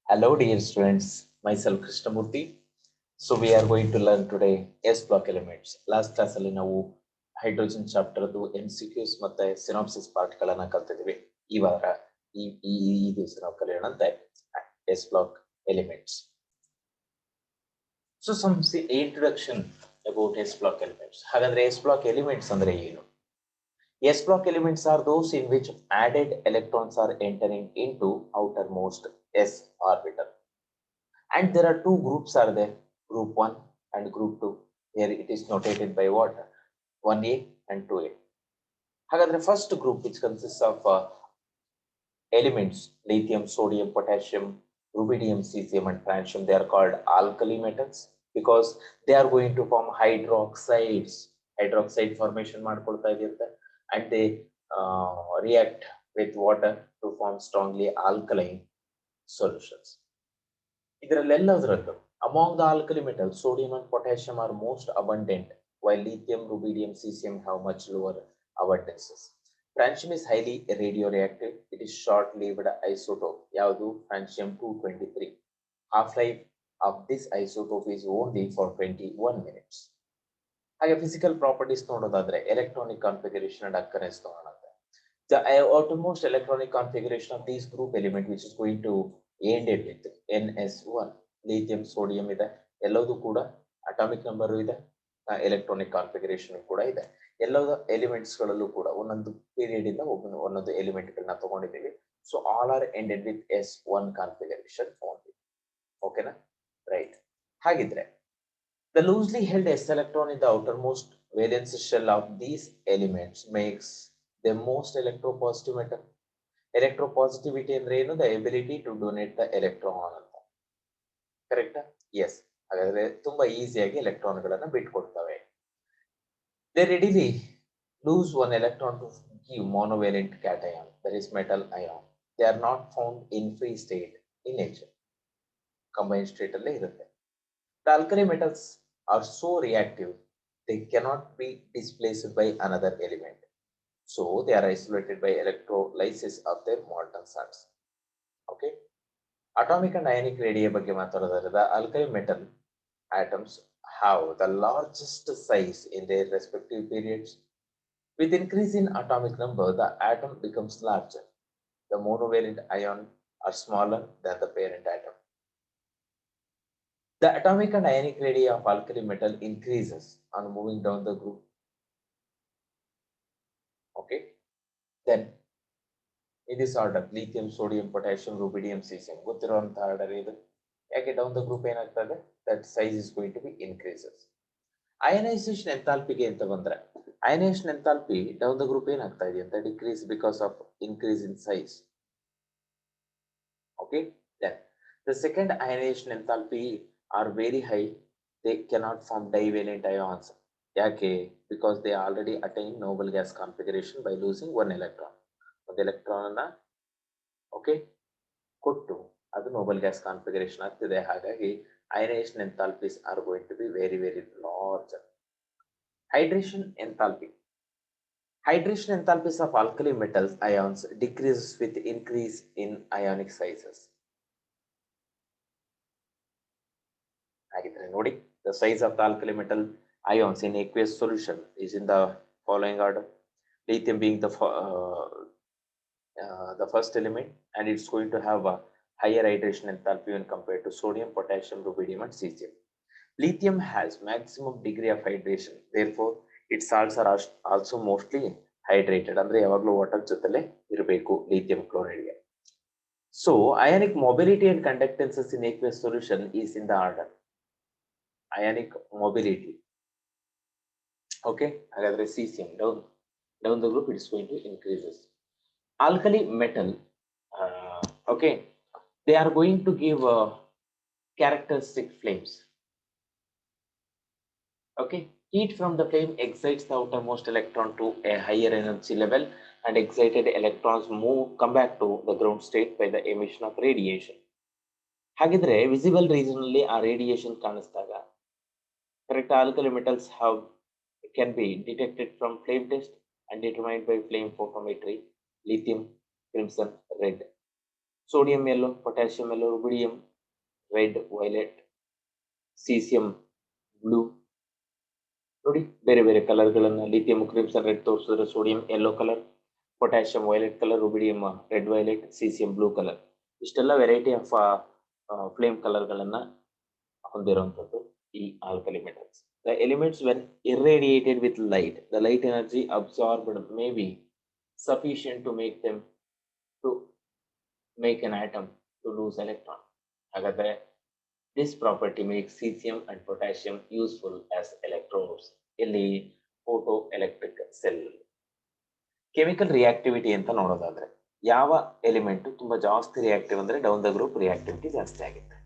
Hello, dear students. Myself Krishnamurthy. So we are going to learn today S block elements. Last class ಅಲ್ಲಿ ನಾವು hydrogen chapter MCQs ಮತ್ತೆ synopsis part ಗಳನ್ನ ಕಲ್ತಿದ್ವಿ. ಈ ವಾರ ಈ ಈ ಈ ದಿವಸ ನಾವು ಕಲಿಯೋಣಂತೆ S block elements. So some introduction about S block elements. ಹಾಗಾದ್ರೆ S block elements ಅಂದ್ರೆ ಏನು? S block elements are those in which added electrons are entering into outermost S orbital. And there are two groups are there, group 1 and group 2. Here it is notated by what? 1A and 2A. However, the first group, which consists of elements lithium, sodium, potassium, rubidium, cesium and francium, they are called alkali metals because they are going to form hydroxide formation and they react with water to form strongly alkaline solutions. Among the alkali metals, sodium and potassium are most abundant, while lithium, rubidium, cesium have much lower abundances. Francium is highly radioreactive. It is short-lived isotope. Yaudu francium 223. Half-life of this isotope is only for 21 minutes. ಹಾಗೆ physical properties ನೋಡೋದಾದ್ರೆ electronic configuration and occurrence ನೋಡೋಣ. The outermost electronic configuration of this group element, which is going to end it with NS1, lithium, sodium ಇದೆ, ಎಲ್ಲವೂ ಕೂಡ atomic number ಇದೆ, electronic configuration ಕೂಡ ಇದೆ. ಎಲ್ಲ ಎಲಿಮೆಂಟ್ಸ್ ಗಳಲ್ಲೂ ಕೂಡ ಒಂದೊಂದು ಪೀರಿಯಡ್ ಇಂದ ಒಂದೊಂದು ಎಲಿಮೆಂಟ್ ಗಳನ್ನ ತಗೊಂಡಿದ್ದೀವಿ. So all are ended with S1 configuration only. ಓಕೆನಾ, ರೈಟ್. ಹಾಗಿದ್ರೆ the loosely held S electron in the outermost valence shell of these elements makes the most electropositive metal. Electropositivity ಅಂದ್ರೆ ಏನು? The ability to donate the electron ಅಂತ. ಕರೆಕ್ಟಾ? S. ಹಾಗಾದ್ರೆ ತುಂಬಾ ಈಸಿಯಾಗಿ electron ಗಳನ್ನ ಬಿಟ್ಕೊಡ್ತವೆ. They readily lose one electron to give monovalent cation, that is metal ion. They are not found in free state in nature. Combined state ಅಲ್ಲೇ ಇರುತ್ತೆ. The alkali metals are so reactive they cannot be displaced by another element. So they are isolated by electrolysis of their molten salts. Okay. Atomic and ionic radii ಬಗ್ಗೆ ಮಾತಾಡೋದಾದ್ರೆ the alkali metal atoms have the largest size in their respective periods. With increase in atomic number, the atom becomes larger. The monovalent ion are smaller than the parent atom. The atomic and ionic radii of alkali metal increases on moving down the group. Okay. Then in this order, lithium, sodium, potassium, rubidium, cesium. ಗೊತ್ತಿರುವಂತ order ಇದು. ಯಾಕೆ down the group ಏನಾಗ್ತದೆ? That size is going to be increases. Ionization ಎಂಥಾಲ್ಪಿಗೆ ಅಂತ ಬಂದ್ರೆ, ionization enthalpy down the group ಏನಾಗ್ತಾ ಇದೆ ಅಂತ decrease because of increase in size. Okay. Then the second ionization enthalpy are very high. They cannot form divalent ions. Yake? Because they already attain noble gas configuration by losing one electron. One electron na okay kottu adu noble gas configuration ಆಗ್ತಿದೆ. ಹಾಗಾಗಿ ionization enthalpies are going to be very large. Hydration enthalpy. Hydration enthalpies of alkali metals ions decreases with increase in ionic sizes. The size of the alkali metal ions in aqueous solution is in the following order. Lithium being the first element, and it's going to have a higher hydration enthalpy when compared to sodium, potassium, rubidium and cesium. Lithium has maximum degree of hydration, therefore its salts are also mostly hydrated. Andre yavaglu water jotele irbeku lithium chloride ge. So ionic mobility and conductances in aqueous solution is in the order ionic mobility. Okay, hagadre cesium down the group, it's going to increases. Alkali metal, okay, they are going to give characteristic flames. Okay, heat from the flame excites the outermost electron to a higher energy level, and excited electrons come back to the ground state by the emission of radiation. ಹಾಗಿದ್ರೆ visible region ಅಲ್ಲಿ ಆ radiation ಕಾಣಿಸಿದಾಗ correct alkali metals can be detected from flame test and determined by flame photometry. Lithium, crimson, red. sodium yellow, potassium yellow, rubidium red, violet, cesium blue. ನೋಡಿ ಬೇರೆ ಬೇರೆ ಕಲರ್ಗಳನ್ನು lithium crimson red ತೋರಿಸಿದ್ರೆ sodium yellow colour, potassium violet colour, rubidium red violet, cesium blue colour. ಇಷ್ಟೆಲ್ಲ variety of flame ಕಲರ್ಗಳನ್ನು ಹೊಂದಿರುವಂಥದ್ದು ಈ alkali metals. The elements when irradiated with light, the light energy absorbed may be sufficient to make them to make an atom to lose electron. ಹಾಗಾದ್ರೆ this property makes cesium and potassium useful as electrodes ಇಲ್ಲಿ photo electric cell. Chemical reactivity ಅಂತ ನೋಡೋದಾದ್ರೆ ಯಾವ element ತುಂಬಾ ಜಾಸ್ತಿ reactive ಅಂದ್ರೆ down the group reactivity ಜಾಸ್ತಿ ಆಗುತ್ತೆ.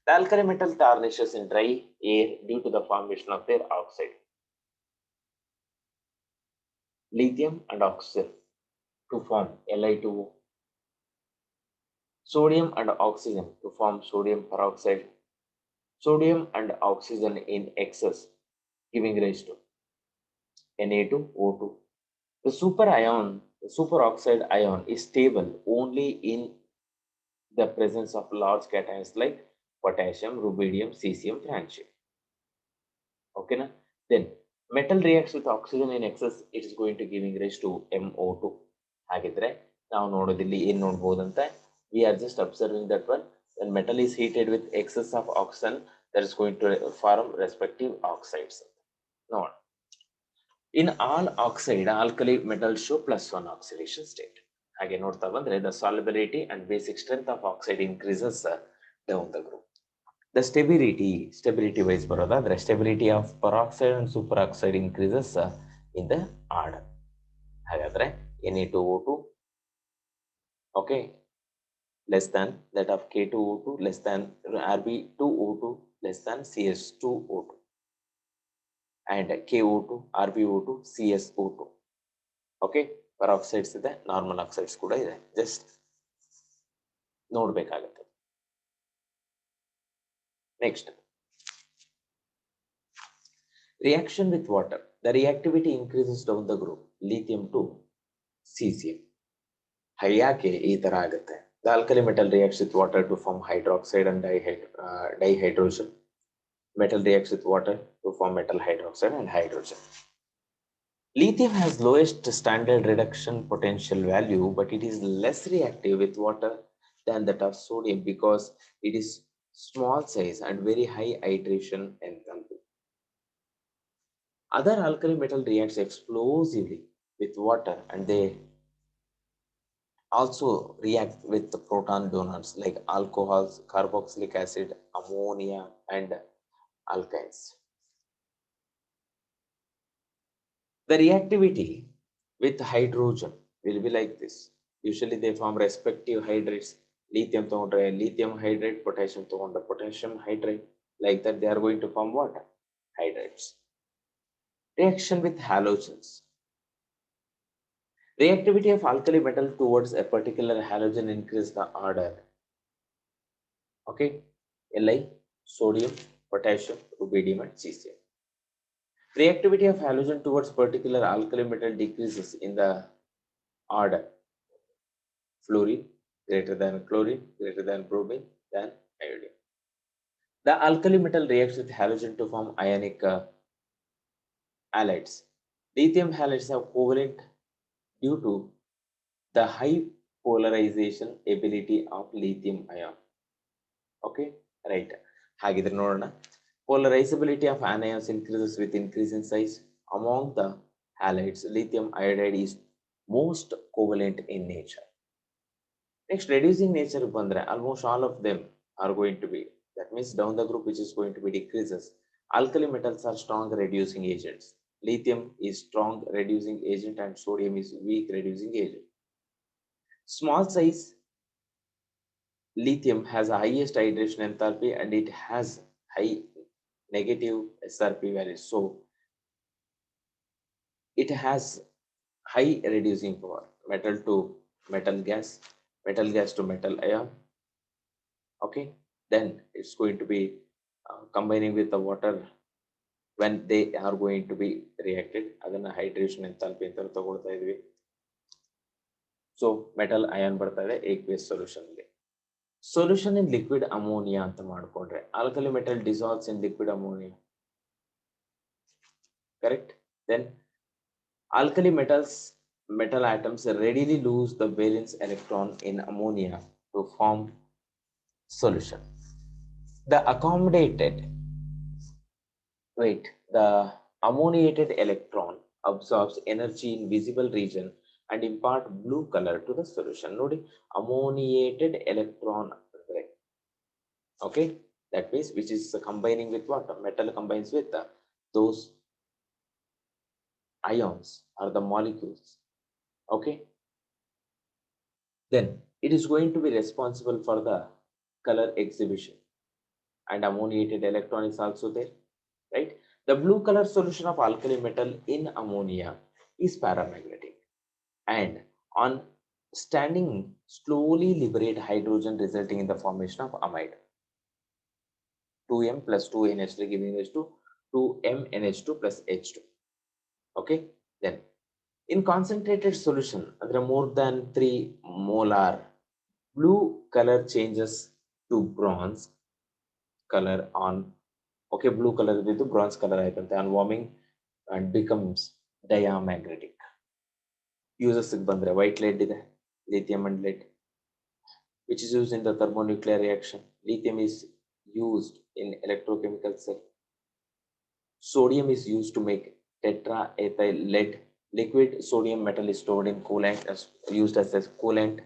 The alkali metal tarnishes in dry air due to the formation of their oxide. Lithium and oxygen to form Li2O. Sodium and oxygen to form sodium peroxide. Sodium and oxygen in excess giving rise to Na2O2. The superoxide ion is stable only in the presence of large cations like potassium, rubidium, cesium, francium. Okay, na? Then metal reacts with oxygen in excess, it is going to giving rise to MO2. ಹಾಗಿದ್ರೆ ನಾವು ನೋಡೋದಿಲ್ಲಿ ಏನು ನೋಡಬಹುದಂತೆ, we are just observing that one. When metal is heated with excess of oxygen, that is going to form respective oxides. No. In all oxide, alkali metals show +1 oxidation state. ಹಾಗೆ ನೋಡ್ತಾ ಬಂದ್ರೆ the solubility and basic strength of oxide increases down the group. The stability wise ಬರೋದಾದ್ರೆ stability of peroxide and superoxide increases in the order. ಹಾಗಾದ್ರೆ Na2O2 okay less than that of K2O2 less than Rb2O2 less than CS2O2 and KO2 RbO2 CSO2. okay peroxides ಇದೆ, normal oxides ಕೂಡ ಇದೆ, just ನೋಡ್ಬೇಕಾಗುತ್ತೆ. Next, reaction with water. The reactivity increases down the group lithium to cesium. ಯಾಕೆ ಈ ತರ ಆಗುತ್ತೆ? The alkali metal reacts with water to form hydroxide and dihydrogen. Metal reacts with water to form metal hydroxide and hydrogen. Lithium has lowest standard reduction potential value, but it is less reactive with water than that of sodium because it is small size and very high hydration enthalpy. Other alkali metal reacts explosively with water and they also react with the proton donors like alcohols, carboxylic acid, ammonia, and alkynes. The reactivity with hydrogen will be like this. Usually they form respective hydrates. Lithium togondre lithium hydrate, potassium togondre potassium hydrate. Like that they are going to form what? Hydrates. Reaction with halogens. Reactivity of alkali metal towards a particular halogen increases the order. Okay, Li, sodium, potassium, rubidium, and cesium. Reactivity of halogen towards particular alkali metal decreases in the order. Fluorine greater than chlorine, greater than bromine, than iodine. The alkali metal reacts with halogen to form ionic halides. Lithium halides are covalent due to the high polarization ability of lithium ion. Okay, right. ಹಾಗಿದ್ರೆ ನೋಡೋಣ. Polarizability of anions increases with increase in size. Among the halides, lithium iodide is most covalent in nature. Next, reducing nature bandre, almost all of them are going to be, that means down the group which is going to be decreases. Alkali metals are strong reducing agents. Lithium is strong reducing agent and sodium is weak reducing agent. Small size lithium has the highest hydration enthalpy and it has high negative SRP values. So it has high reducing power. Metal to metal gas to metal ion. Okay, then it's going to be combining with the water when they are going to be reacted. Adana hydration enthalpy anta ತಗೊಳ್ತಾ ಇದೀವಿ. So metal ion ಬರ್ತಾ ಇದೆ aqueous solution ಅಲ್ಲಿ. Solution in liquid ammonia ಅಂತ ಮಾಡ್ಕೊಂಡ್ರೆ alkali metal dissolves in liquid ammonia. Correct? Then alkali metal atoms readily lose the valence electron in ammonia to form solution. The ammoniated electron absorbs energy in visible region and impart blue color to the solution. Nodi, ammoniated electron. Okay, that means which is combining with what? Metal combines with those ions or the molecules. Okay, then it is going to be responsible for the color exhibition, and ammoniated electron is also there, right? The blue color solution of alkali metal in ammonia is paramagnetic, and on standing slowly liberate hydrogen, resulting in the formation of amide. 2m plus 2nh3 giving rise to 2mnh2 plus h2. Okay, then in concentrated solution, there are more than 3 molar, blue color changes to bronze color on, okay, blue color with the bronze color aitante on warming and becomes diamagnetic. Uses bandre white lead ide, lithium and lead, which is used in the thermonuclear reaction. Lithium is used in electrochemical cell. Sodium is used to make tetraethyl lead. Liquid sodium metal is stored in coolant, used as a coolant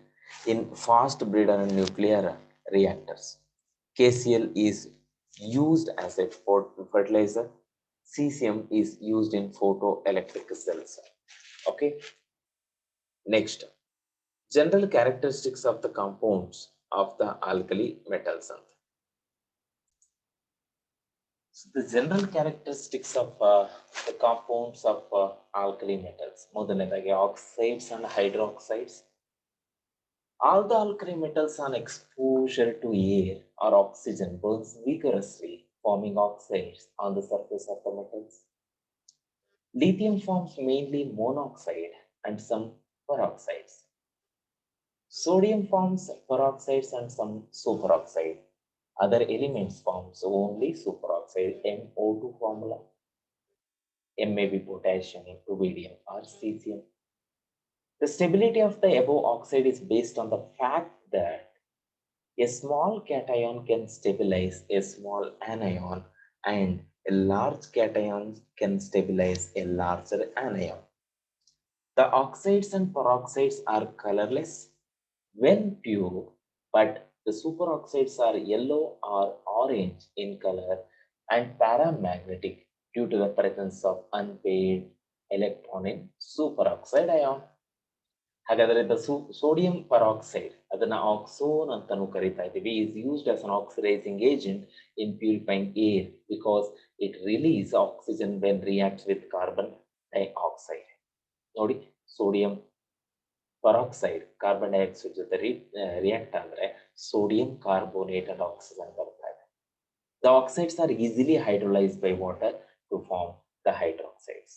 in fast breeder and nuclear reactors. KCl is used as a fertilizer. Cesium is used in photoelectric cells. Okay. Next, general characteristics of the compounds of the alkali metals. So the general characteristics of the compounds of alkali metals, ಮೊದಲನೇದಾಗಿ oxides and hydroxides. All the alkali metals on exposure to air or oxygen burns vigorously, forming oxides on the surface of the metals. Lithium forms mainly monoxide and some peroxides. Sodium forms peroxides and some superoxide. Other elements forms only superoxide, MO2 formula. M may be potassium, rubidium, or cesium. The stability of the above oxide is based on the fact that a small cation can stabilize a small anion, and a large cation can stabilize a larger anion. The oxides and peroxides are colorless when pure, but the superoxides are yellow or orange in color and paramagnetic due to the presence of unpaired electron in superoxide ion. ಹಾಗಾದರೆ the sodium peroxide, ಅದನ್ನ oxone ಅಂತಾನೂ ಕರೀತಾ ಇದ್ದೀವಿ, is used as an oxidizing agent in purifying air because it releases oxygen when reacts with carbon dioxide. ನೋಡಿ, sodium peroxide carbon dioxide ಜೊತೆ react ಆದರೆ sodium carbonate and oxygen ಬರ್ತಾ ಇದೆ. The oxides are easily hydrolyzed by water to form the hydroxides.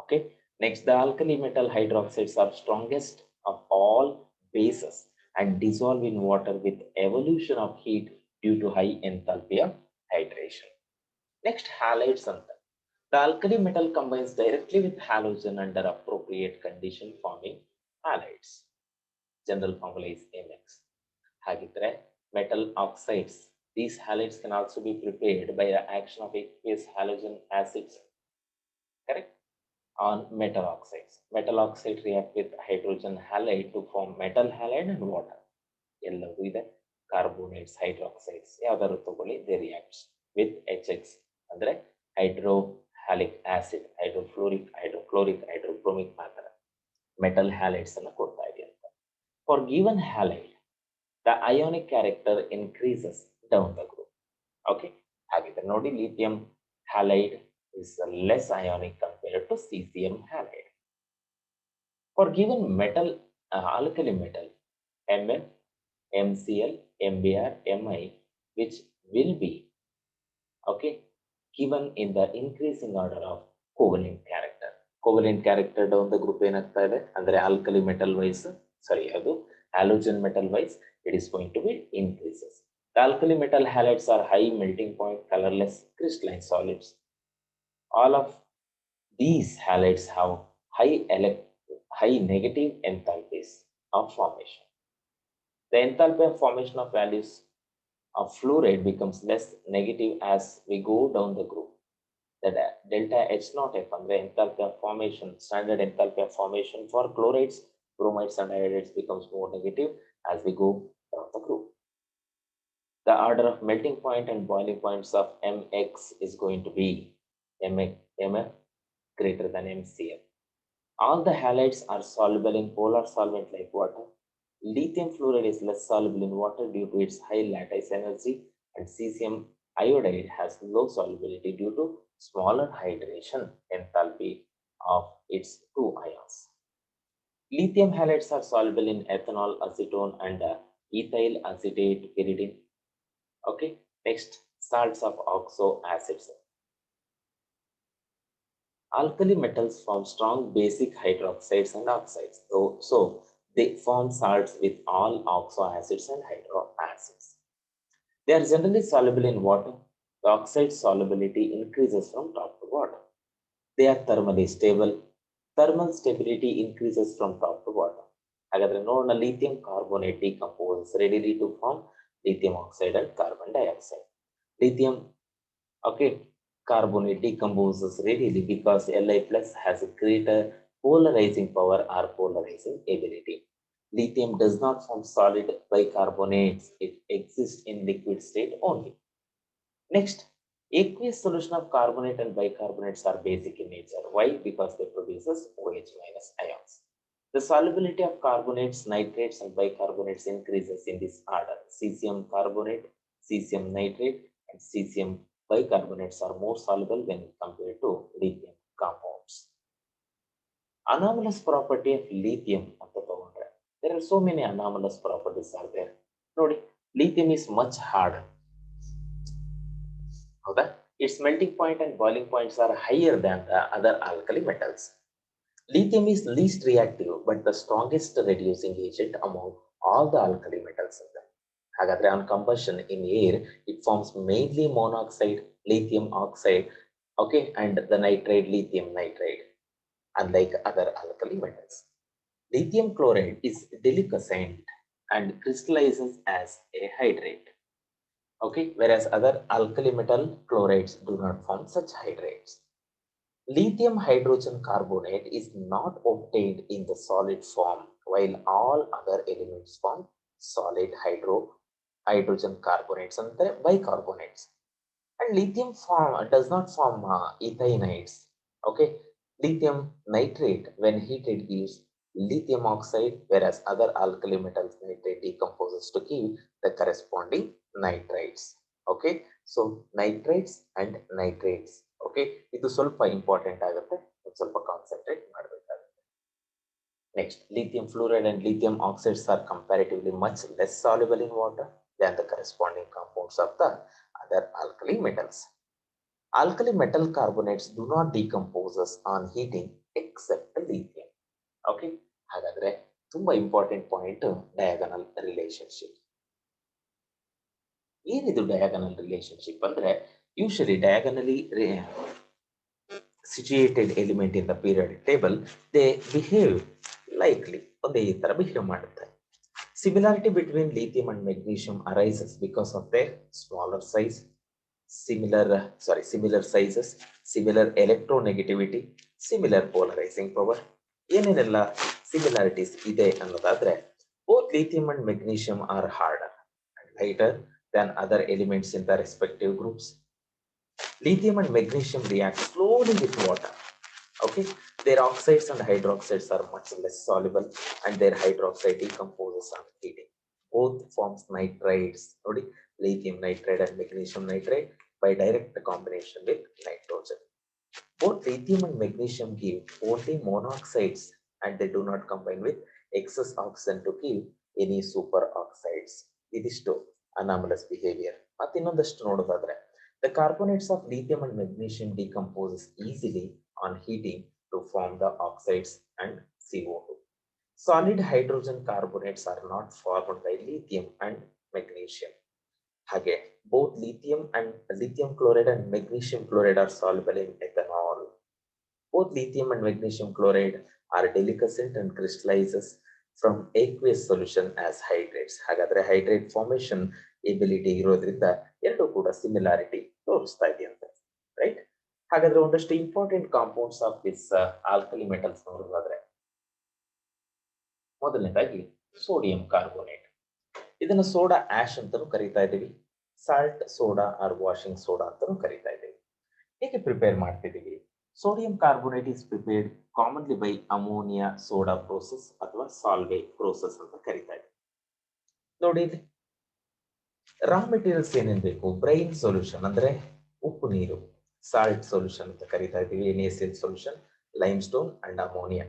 Okay. Next, the alkali metal hydroxides are strongest of all bases and dissolve in water with evolution of heat due to high enthalpy of hydration. Next, halides. The alkali metal combines directly with halogen under appropriate condition, forming halides. General formula is MX. Hagidre metal oxides. These halides can also be prepared by the action of aqueous halogen acids. Correct? On metal oxides. Metal oxide react with hydrogen halide to form metal halide and water. ಎಲ್ಲವೂ ಇದೆ. Carbonates, hydroxides, ಯಾವ್ದಾದ್ರು ತಗೊಳ್ಳಿ, they react with HX ಅಂದ್ರೆ hydrohalic acid, hydrofluoric, hydrochloric, hydrobromic ಮಾತ್ರ metal halides ಅನ್ನು ಕೊಡ್ತಾ ಇದೆ ಅಂತ. For given halide, the ionic character increases down the group. Okay, ಹಾಗಿದ್ರೆ ನೋಡಿ, lithium halide is less ionic compared to cesium halide. For given metal, alkali metal, Mn, MCl, MBr, Mi, which will be, okay, given in the increasing order of covalent character. Covalent character down the group ಏನಆಗ್ತಾ ಇದೆ ಅಂದ್ರೆ alkali metal wise, ಅದು halogen metal wise, it is going to be increases. The alkali metal halides are high melting point, colorless, crystalline solids. All of these halides have high negative enthalpies of formation. The enthalpy of formation of values of fluoride becomes less negative as we go down the group. The delta H naught F and the enthalpy of formation, standard enthalpy of formation for chlorides, bromides, and iodides becomes more negative as we go down the group. The order of melting point and boiling points of Mx is going to be Mf greater than Mcf. All the halides are soluble in polar solvent like water. Lithium fluoride is less soluble in water due to its high lattice energy, and cesium iodide has low solubility due to smaller hydration enthalpy of its two ions. Lithium halides are soluble in ethanol, acetone, and ethyl acetate pyridine. Okay, next, salts of oxo acids. Alkali metals form strong basic hydroxides and oxides, so they form salts with all oxo acids and hydro acids. They are generally soluble in water. The oxide solubility increases from top to bottom. They are thermally stable. Thermal stability increases from top to bottom. ಹಾಗಾದ್ರೆ ನೋಡೋಣ lithium carbonate decomposes readily to form lithium oxide and carbon dioxide. Lithium, okay, carbonate decomposes readily because Li plus has a greater polarizing power or polarizing ability. Lithium does not form solid bicarbonates. It exists in liquid state only. Next, aqueous solution of carbonate and bicarbonates are basic in nature. Why? Because they produces OH minus ions. The solubility of carbonates, nitrates, and bicarbonates increases in this order. Cesium carbonate, cesium nitrate, and cesium bicarbonates are more soluble when compared to lithium compounds. Anomalous property of lithium. There are so many anomalous properties are there. Nodi, lithium is much harder. Its melting point and boiling points are higher than the other alkali metals. Lithium is least reactive but the strongest reducing agent among all the alkali metals. ಹಾಗಾದ್ರೆ on combustion in air, it forms mainly monoxide, lithium oxide, okay, and the nitride, lithium nitride, unlike other alkali metals. Lithium chloride is deliquescent and crystallizes as a hydrate. Okay, whereas other alkali metal chlorides do not form such hydrates. Lithium hydrogen carbonate is not obtained in the solid form, while all other elements form solid hydrogen carbonates and bicarbonates. And lithium does not form ethanides. Okay, lithium nitrate when heated gives lithium oxide, whereas other alkali metals nitrate decomposes to give the corresponding nitrites. Okay, so nitrites and nitrates. Okay, ಇದು ಸ್ವಲ್ಪ important ಆಗುತ್ತೆ, ಸ್ವಲ್ಪ concentrate ಮಾಡಬೇಕಾಗುತ್ತೆ. Next, lithium fluoride and lithium oxides are comparatively much less soluble in water than the corresponding compounds of the other alkali metals. Alkali metal carbonates do not decompose on heating except lithium. Okay, ಹಾಗಾದ್ರೆ ತುಂಬಾ important point diagonal relationship. ಏನಿದು diagonal relationship ಅಂದ್ರೆ, usually ಡಯಾಗನಲಿ situated element in the periodic table, they behave likely, ಒಂದೇ ತರ behave ಮಾಡುತ್ತೆ. Similarity between lithium and magnesium arises because of their smaller size, similar sizes, similar electronegativity, similar polarizing power. ಏನೇನೆಲ್ಲ similarities ಇದೆ ಅನ್ನೋದಾದ್ರೆ, both lithium and magnesium are harder and lighter than other elements in the respective groups. Lithium and magnesium react slowly with water. Okay, their oxides and hydroxides are much less soluble, and their hydroxide decomposes on heating. Both forms nitrides, lithium nitride and magnesium nitride, by direct combination with nitrogen. Both lithium and magnesium give only monoxides, and they do not combine with excess oxygen to give any superoxides. ಇದಿಷ್ಟು anomalous behavior. ಮತ್ತೆ ಇನ್ನೊಂದಷ್ಟು ನೋಡೋದಾದ್ರೆ, the carbonates of lithium and magnesium decomposes easily on heating to form the oxides and CO2. Solid hydrogen carbonates are not formed by lithium and magnesium. ಹಾಗೆ both lithium chloride and magnesium chloride are soluble in ethanol. Both lithium and magnesium chloride are deliquescent and crystallizes from aqueous solution as hydrates. ಹಾಗಾದ್ರೆ hydrate formation ability ಇರೋದ್ರಿಂದ ಎರಡು ಕೂಡ similarity ತೋರಿಸ್ತಾ ಇದೆಯಂತೆ, right? ಹಾಗಾದ್ರೆ ಒಂದಷ್ಟು important compounds of this alkali metals ನೋಡೋದಾದ್ರೆ ಮೊದಲನೇದಾಗಿ ಸೋಡಿಯಂ ಕಾರ್ಬೋನೇಟ್. ಇದನ್ನ ಸೋಡಾ ಆಶ್ ಅಂತಾನೂ ಕರಿತಾ ಇದ್ದೀವಿ, salt soda or washing soda ಅಂತಾನೂ ಕರಿತಾ ಇದ್ದೀವಿ. ಹೇಗೆ ಪ್ರಿಪೇರ್ ಮಾಡ್ತಿದ್ದೀವಿ? Sodium carbonate is prepared commonly by ammonia soda process ಅಥವಾ ಸಾಲ್ವೆ ಪ್ರೋಸೆಸ್ ಅಂತ ಕರಿತಾ ಇದ್ದೀವಿ. ನೋಡಿ, ರಾ ಮೆಟೀರಿಯಲ್ಸ್ ಏನೇನ್ ಬೇಕು? ಬ್ರೈನ್ ಸೊಲ್ಯೂಷನ್ ಅಂದ್ರೆ ಉಪ್ಪು ನೀರು, ಸಾಲ್ಟ್ ಸೊಲ್ಯೂಷನ್ ಅಂತ ಕರಿತಾ ಇದ್ದೀವಿ, NaCl solution, lime stone and ammonia.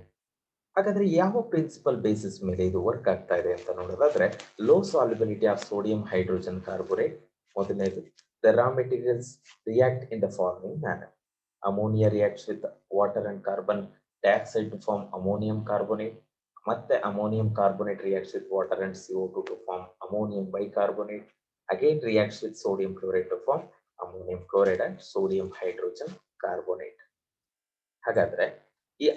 ಹಾಗಾದ್ರೆ ಯಾವ ಪ್ರಿನ್ಸಿಪಲ್ ಬೇಸಿಸ್ ಮೇಲೆ ಇದು ವರ್ಕ್ ಆಗ್ತಾ ಇದೆ ಅಂತ ನೋಡೋದಾದ್ರೆ, low solubility of sodium hydrogen carbonate ಮೊದಲನೇದು. The raw materials react in the following manner. Ammonia reacts with water and carbon dioxide to form ammonium carbonate. ಮತ್ತೆ ammonium carbonate reacts with water and CO2 to form ammonium bicarbonate. Again reacts with sodium chloride to form ammonium chloride and sodium hydrogen carbonate. ಹಾಗಾದ್ರೆ ಈ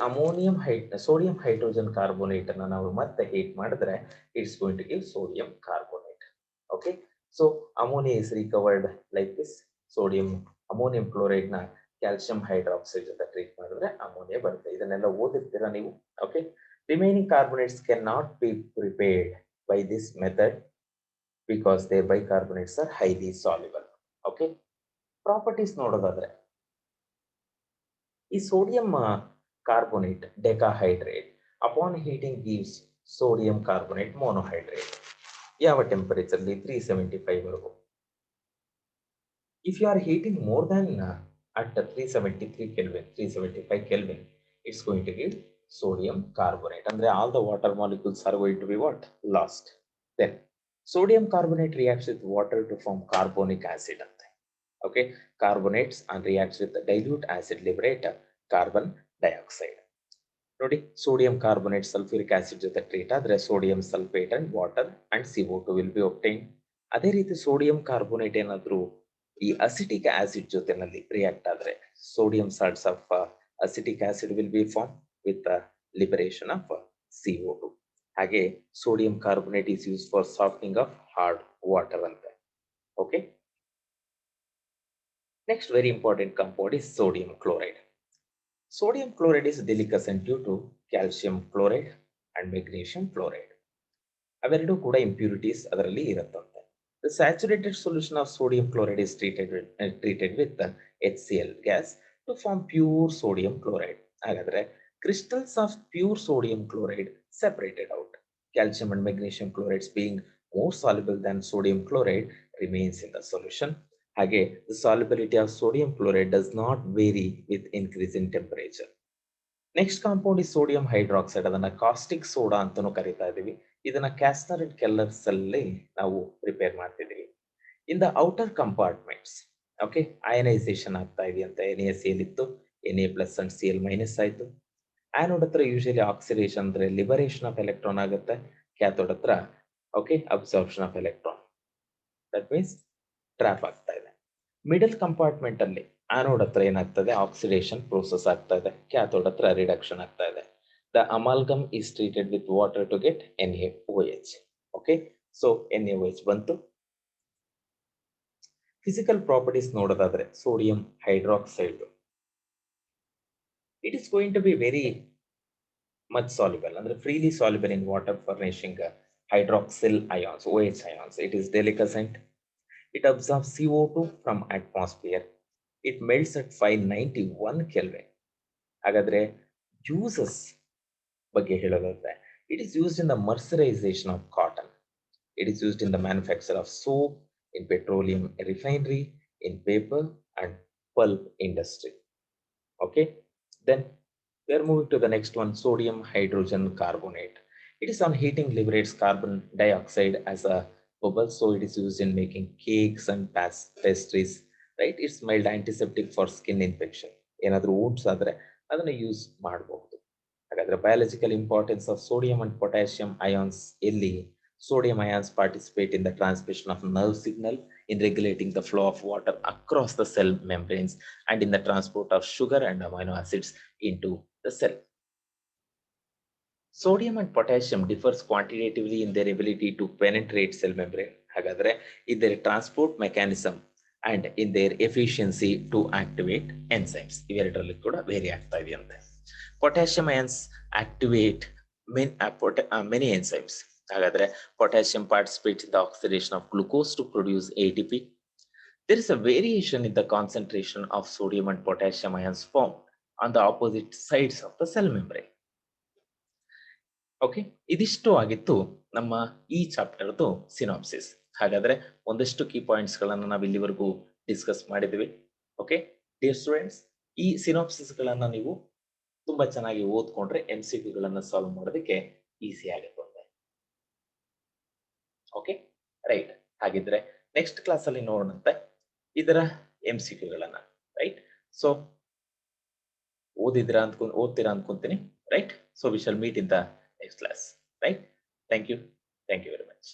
sodium hydrogen carbonate ಅನ್ನ ನಾವು ಮತ್ತೆ heat ಮಾಡಿದ್ರೆ it's going to give sodium carbonate. Okay, so ammonia is recovered like this. Ammonium chloride ನ calcium hydroxide ಜೊತೆ treat ಮಾಡಿದ್ರೆ ammonia ಬರುತ್ತೆ. ಇದನ್ನೆಲ್ಲ ಓದಿರ್ತೀರಾ ನೀವು. Okay, remaining carbonates cannot be prepared by this method because their bicarbonates are highly soluble. Okay, properties ನೋಡೋದಾದ್ರೆ ಈ sodium carbonate decahydrate upon heating gives sodium carbonate monohydrate. ಯಾವ temperature ಅಲ್ಲಿ? 375 ವರೆಗೂ. If you are heating more than at 373 Kelvin, 375 Kelvin, it's going to give sodium carbonate. ಅಂದ್ರೆ all the water molecules are going to be what? Lost. Then sodium carbonate reacts with water to form carbonic acid ante. Okay, carbonates and reacts with the dilute acid liberate carbon dioxide. ನೋಡಿ, sodium carbonate sulphuric acid ಜೊತೆ treat ಆದ್ರೆ sodium sulphate and water and CO2 will be obtain. ಅದೇ ರೀತಿ sodium carbonate ಏನಾದ್ರು ಈ acetic acid ಜೊತೆನಲ್ಲಿ react ಆದ್ರೆ sodium salts of acetic acid will be form with liberation of CO2. ಹಾಗೆ sodium carbonate is use for softening of hard water ಅಂತೆ. ಓಕೆ, next very important compound is sodium chloride. Sodium chloride is deliquescent due to calcium chloride and magnesium chloride. ಅವೆರಡೂ ಕೂಡ impurities ಅದರಲ್ಲಿ ಇರುತ್ತಂತೆ. The saturated solution of sodium chloride is treated with HCl gas to form pure sodium chloride. ಹಾಗಾದ್ರೆ crystals of pure sodium chloride separated out. Calcium and magnesium chlorides being more soluble than sodium chloride remains in the solution. ಹಾಗೆ the solubility of sodium chloride does not vary with increase in temperature. Next compound is sodium hydroxide. ಅದನ್ನ caustic soda ಅಂತಾನೂ ಕರಿತಾ ಇದೀವಿ. ಇದನ್ನ castor and ಕೆಲ್ಲರ್ಸ್ ಅಲ್ಲಿ ನಾವು prepare ಮಾಡ್ತಿದೀವಿ. In the outer compartments, okay, ionisation ಆಗ್ತಾ ಇದೆಯಂತೆ. NaCl ಇತ್ತು, Na+ ಅಂಡ್ Cl- ಆಯ್ತು. ಆನೋಡ್ ಹತ್ರ ಯೂಶಲಿ ಆಕ್ಸಿಡೇಷನ್ ಅಂದ್ರೆ ಲಿಬರೇಷನ್ ಆಫ್ ಎಲೆಕ್ಟ್ರಾನ್ ಆಗುತ್ತೆ. ಕ್ಯಾಥೋಡ್ ಹತ್ರ okay absorption of electron, that means trap ಆಗ್ತಾ ಇದೆ. ಮಿಡಲ್ ಕಂಪಾರ್ಟ್ಮೆಂಟ್ ಅಲ್ಲಿ ಆನೋಡ್ ಹತ್ರ ಏನಾಗ್ತದೆ? ಆಕ್ಸಿಡೇಷನ್ ಪ್ರೋಸೆಸ್ ಆಗ್ತಾ ಇದೆ. ಕ್ಯಾಥೋಡ್ ಹತ್ರ ರಿಡಕ್ಷನ್ ಆಗ್ತಾ ಇದೆ. The amalgam is treated with water to get NaOH. Okay, so NaOH ಬಂತು. ಫಿಸಿಕಲ್ ಪ್ರಾಪರ್ಟೀಸ್ ನೋಡೋದಾದ್ರೆ sodium hydroxide it is going to be very much soluble, ಅಂದ್ರೆ freely soluble in water furnishing hydroxyl ions, OH ions. It is deliquescent. It absorbs CO2 from atmosphere. It melts at 591 Kelvin. ಹಾಗಾದ್ರೆ uses ಬಗ್ಗೆ ಹೇಳೋದಾದ್ರೆ it is used in the mercerization of cotton. It is used in the manufacture of soap, in petroleum refinery, in paper and pulp industry. Okay, then we are moving to the next one, sodium hydrogen carbonate. It is on heating liberates carbon dioxide as a bubble, so it is used in making cakes and pastries, right? It's mild antiseptic for skin infection. ಏನಾದರೂ wounds ಆದ್ರೆ ಅದನ್ನ use ಮಾಡಬಹುದು. ಹಾಗಾದ್ರೆ biological importance of sodium and potassium ions ಇಲ್ಲಿ sodium ions participate in the transmission of nerve signal in regulating the flow of water across the cell membranes and in the transport of sugar and amino acids into the cell. Sodium and potassium differs quantitatively in their ability to penetrate cell membrane. ಹಾಗಾದ್ರೆ in their transport mechanism and in their efficiency to activate enzymes. ಇವೆರಡರಲ್ಲಿ ಕೂಡ very ಆಗ್ತಾ ಇದೆಯಂತೆ. Potassium ions activate many enzymes. ಹಾಗಾದ್ರೆ potassium participates in the oxidation of glucose to produce ATP. There is a variation in the concentration of sodium and potassium ions formed on the opposite sides of the cell membrane. Okay, ಇದಿಷ್ಟು ಆಗಿತ್ತು ನಮ್ಮ ಈ ಚಾಪ್ಟರ್ದು synopsis. ಹಾಗಾದ್ರೆ ಒಂದಷ್ಟು key points ಗಳನ್ನ ನಾವು ಇಲ್ಲಿವರೆಗೂ discuss ಮಾಡಿದ್ವಿ. ಓಕೆ ಡಿಯರ್ ಸ್ಟೂಡೆಂಟ್ಸ್, ಈ ಸಿನಾಪ್ಸಿಸ್ ಗಳನ್ನ ನೀವು ತುಂಬಾ ಚೆನ್ನಾಗಿ ಓದ್ಕೊಂಡ್ರೆ MCQ ಗಳನ್ನ ಸಾಲ್ವ್ ಮಾಡೋದಕ್ಕೆ ಈಸಿ ಆಗುತ್ತೆ. ಓಕೆ ರೈಟ್, ಹಾಗಿದ್ರೆ ನೆಕ್ಸ್ಟ್ ಕ್ಲಾಸ್ ಅಲ್ಲಿ ನೋಡೋಣಂತೆ ಇದರ MCQ ಗಳನ್ನ. ರೈಟ್, ಸೊ ಓದ್ತೀರಾ ಅನ್ಕೊಂತೀನಿ. Right, so we shall meet in the next class. Right, thank you very much.